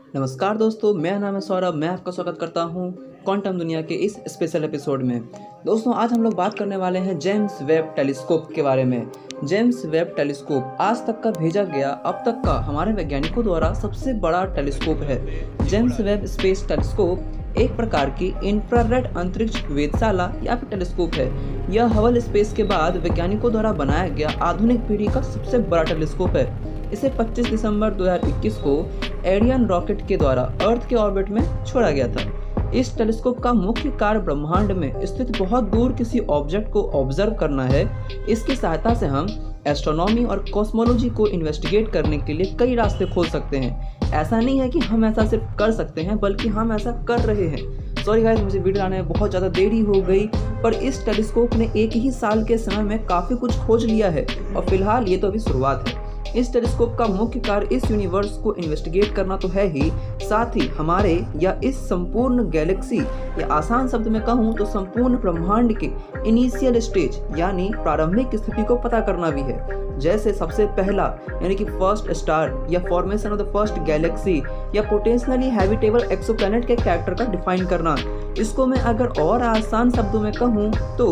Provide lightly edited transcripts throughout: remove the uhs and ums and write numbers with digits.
नमस्कार दोस्तों, मेरा नाम है सौरभ। मैं आपका स्वागत करता हूं क्वांटम दुनिया के इस स्पेशल एपिसोड में। दोस्तों, आज हम लोग बात करने वाले हैं जेम्स वेब टेलीस्कोप के बारे में। जेम्स वेब टेलीस्कोप आज तक का भेजा गया अब तक का हमारे वैज्ञानिकों द्वारा सबसे बड़ा टेलीस्कोप है। जेम्स वेब स्पेस टेलीस्कोप एक प्रकार की इंफ्रारेड अंतरिक्ष वेधशाला या फिर टेलीस्कोप है। यह हबल स्पेस के बाद वैज्ञानिकों द्वारा बनाया गया आधुनिक पीढ़ी का सबसे बड़ा टेलीस्कोप है। इसे 25 दिसंबर 2021 को एरियन रॉकेट के द्वारा अर्थ के ऑर्बिट में छोड़ा गया था। इस टेलीस्कोप का मुख्य कार्य ब्रह्मांड में स्थित बहुत दूर किसी ऑब्जेक्ट को ऑब्जर्व करना है। इसकी सहायता से हम एस्ट्रोनॉमी और कॉस्मोलॉजी को इन्वेस्टिगेट करने के लिए कई रास्ते खोल सकते हैं। ऐसा नहीं है कि हम ऐसा सिर्फ कर सकते हैं, बल्कि हम ऐसा कर रहे हैं। सॉरी गाइस, मुझे वीडियो लाने में बहुत ज़्यादा देरी हो गई, पर इस टेलीस्कोप ने एक ही साल के समय में काफ़ी कुछ खोज लिया है और फिलहाल ये तो अभी शुरुआत है। इस टेलीस्कोप का मुख्य कार्य इस यूनिवर्स को इन्वेस्टिगेट करना तो है ही, साथ ही हमारे या इस संपूर्ण गैलेक्सी या आसान शब्द में कहूँ तो संपूर्ण ब्रह्मांड के इनिशियल स्टेज यानी प्रारंभिक स्थिति को पता करना भी है। जैसे सबसे पहला यानी कि फर्स्ट स्टार या formation of the first Galaxy या पोटेंशियली हैबिटेबल एक्सोप्लैनेट के कैरेक्टर का डिफाइन करना। इसको मैं अगर और आसान शब्दों में कहूँ तो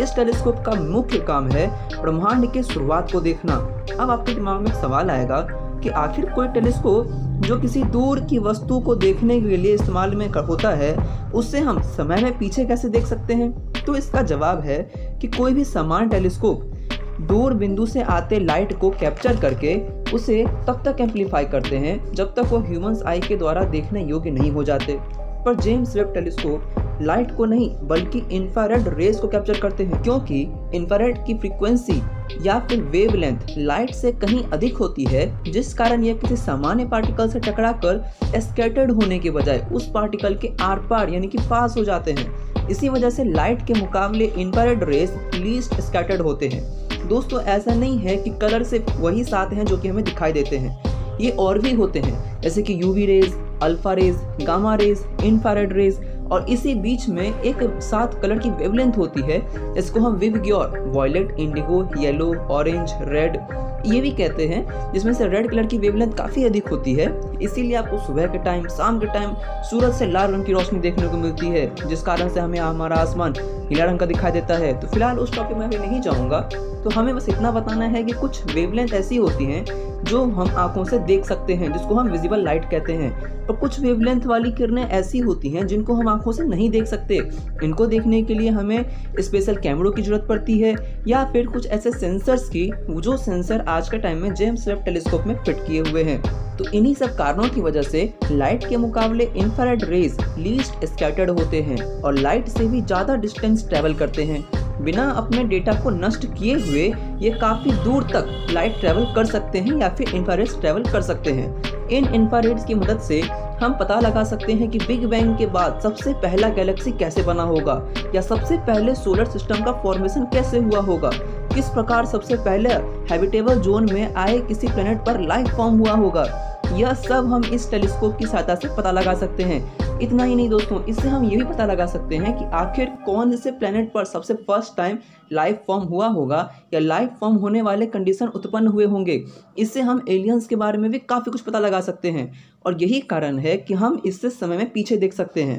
इस टेलीस्कोप का मुख्य काम है ब्रह्मांड की शुरुआत को देखना। अब आपके दिमाग में सवाल आएगा कि आखिर कोई टेलीस्कोप जो किसी दूर की वस्तु को देखने के लिए इस्तेमाल में होता है, उससे हम समय में पीछे कैसे देख सकते हैं? तो इसका जवाब है कि कोई भी समान टेलीस्कोप दूर बिंदु से आते लाइट को कैप्चर करके उसे तब तक एम्पलीफाई करते हैं जब तक वो ह्यूमंस आई के द्वारा देखने योग्य नहीं हो जाते। पर जेम्स वेब टेलीस्कोप लाइट को नहीं बल्कि इंफ्रारेड रेज को कैप्चर करते हैं, क्योंकि इंफ्रारेड की फ्रीक्वेंसी या फिर वेवलेंथ लाइट से कहीं अधिक होती है, जिस कारण यह किसी सामान्य पार्टिकल से टकराकर स्कैटर्ड होने के बजाय उस पार्टिकल के आर पार यानी कि पास हो जाते हैं। इसी वजह से लाइट के मुकाबले इंफ्रारेड रेज लीस्ट स्कैटर्ड होते हैं। दोस्तों, ऐसा नहीं है कि कलर सिर्फ वही 7 हैं जो कि हमें दिखाई देते हैं, ये और भी होते हैं, जैसे कि UV rays, alpha rays, gamma rays, infrared rays, और इसी बीच में एक 7 कलर की वेवलेंथ होती है, जिसको हम विवग्योर violet, indigo, yellow, orange, red ये भी कहते हैं, जिसमें से रेड कलर की वेवलेंथ काफ़ी अधिक होती है। इसीलिए आपको सुबह के टाइम, शाम के टाइम सूरज से लाल रंग की रोशनी देखने को मिलती है, जिस कारण से हमें हमारा आसमान नीला रंग का दिखाई देता है। तो फिलहाल उस टॉपिक में अभी नहीं जाऊँगा, तो हमें बस इतना बताना है कि कुछ वेवलेंथ ऐसी होती हैं जो हम आंखों से देख सकते हैं, जिसको हम विजिबल लाइट कहते हैं, और कुछ वेवलेंथ वाली किरणें ऐसी होती हैं जिनको हम आंखों से नहीं देख सकते। इनको देखने के लिए हमें स्पेशल कैमरों की जरूरत पड़ती है या फिर कुछ ऐसे सेंसर्स की, जो सेंसर आज के टाइम में जेम्स वेब टेलीस्कोप में फिट किए हुए हैं। तो इन्हीं सब कारणों की वजह से लाइट के मुकाबले इंफ्रारेड रेज लीस्ट स्कैटर्ड होते हैं और लाइट से भी ज़्यादा डिस्टेंस ट्रैवल करते हैं। बिना अपने डेटा को नष्ट किए हुए ये काफ़ी दूर तक लाइट ट्रैवल कर सकते हैं या फिर इंफ्रारेड्स ट्रैवल कर सकते हैं। इन इंफ्रारेड्स की मदद से हम पता लगा सकते हैं कि बिग बैंग के बाद सबसे पहला गैलेक्सी कैसे बना होगा, या सबसे पहले सोलर सिस्टम का फॉर्मेशन कैसे हुआ होगा, किस प्रकार सबसे पहले हैबिटेबल जोन में आए किसी प्लेनेट पर लाइफ फॉर्म हुआ होगा। यह सब हम इस टेलीस्कोप की सहायता से पता लगा सकते हैं। इतना ही नहीं दोस्तों, इससे हम ये भी पता लगा सकते हैं कि आखिर कौन से प्लेनेट पर सबसे फर्स्ट टाइम लाइफ फॉर्म हुआ होगा या लाइफ फॉर्म होने वाले कंडीशन उत्पन्न हुए होंगे। इससे हम एलियंस के बारे में भी काफ़ी कुछ पता लगा सकते हैं, और यही कारण है कि हम इससे समय में पीछे देख सकते हैं।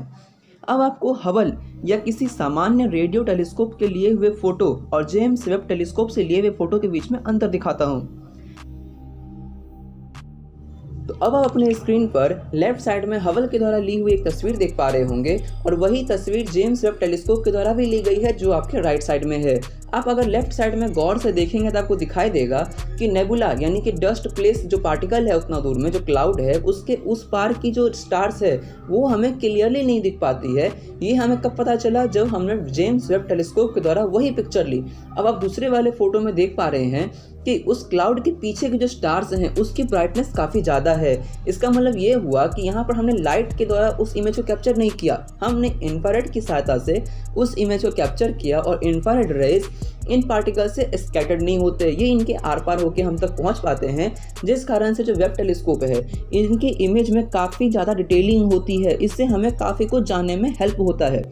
अब आपको हबल या किसी सामान्य रेडियो टेलीस्कोप के लिए हुए फोटो और जेम्स वेब टेलीस्कोप से लिए हुए फोटो के बीच में अंतर दिखाता हूँ। तो अब आप अपने स्क्रीन पर लेफ्ट साइड में हबल के द्वारा ली हुई एक तस्वीर देख पा रहे होंगे, और वही तस्वीर जेम्स वेब टेलीस्कोप के द्वारा भी ली गई है जो आपके राइट साइड में है। आप अगर लेफ्ट साइड में गौर से देखेंगे तो आपको दिखाई देगा कि नेबुला यानी कि डस्ट प्लेस जो पार्टिकल है उतना दूर में, जो क्लाउड है उसके उस पार की जो स्टार्स है वो हमें क्लियरली नहीं दिख पाती है। ये हमें कब पता चला? जब हमने जेम्स वेब टेलीस्कोप के द्वारा वही पिक्चर ली। अब आप दूसरे वाले फोटो में देख पा रहे हैं कि उस क्लाउड के पीछे के जो स्टार्स हैं उसकी ब्राइटनेस काफ़ी ज़्यादा है। इसका मतलब ये हुआ कि यहाँ पर हमने लाइट के द्वारा उस इमेज को कैप्चर नहीं किया, हमने इंफ्रारेड की सहायता से उस इमेज को कैप्चर किया, और इंफ्रारेड रेज इन पार्टिकल से स्कैटर्ड नहीं होते, ये इनके आर पार होकर हम तक पहुँच पाते हैं, जिस कारण से जो वेब टेलीस्कोप है इनके इमेज में काफ़ी ज़्यादा डिटेलिंग होती है। इससे हमें काफ़ी कुछ जानने में हेल्प होता है।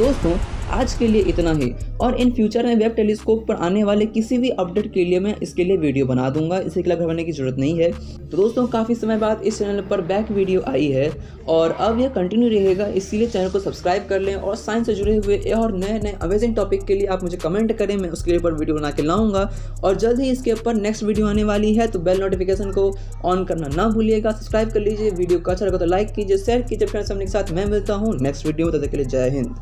दोस्तों आज के लिए इतना ही, और इन फ्यूचर में वेब टेलीस्कोप पर आने वाले किसी भी अपडेट के लिए मैं इसके लिए वीडियो बना दूंगा, इसे के लिए घबराने की जरूरत नहीं है। तो दोस्तों काफ़ी समय बाद इस चैनल पर बैक वीडियो आई है और अब यह कंटिन्यू रहेगा, इसीलिए चैनल को सब्सक्राइब कर लें और साइंस से जुड़े हुए और नए नए अमेजिंग टॉपिक के लिए आप मुझे कमेंट करें, मैं उसके ऊपर वीडियो बना के लाऊंगा। और जल्द ही इसके ऊपर नेक्स्ट वीडियो आने वाली है, तो बेल नोटिफिकेशन को ऑन करना ना भूलिएगा। सब्सक्राइब कर लीजिए, वीडियो को अच्छा लगा तो लाइक कीजिए, शेयर कीजिए फ्रेंड्स अपने के साथ। मैं मिलता हूँ नेक्स्ट वीडियो में, तब तक के लिए जय हिंद।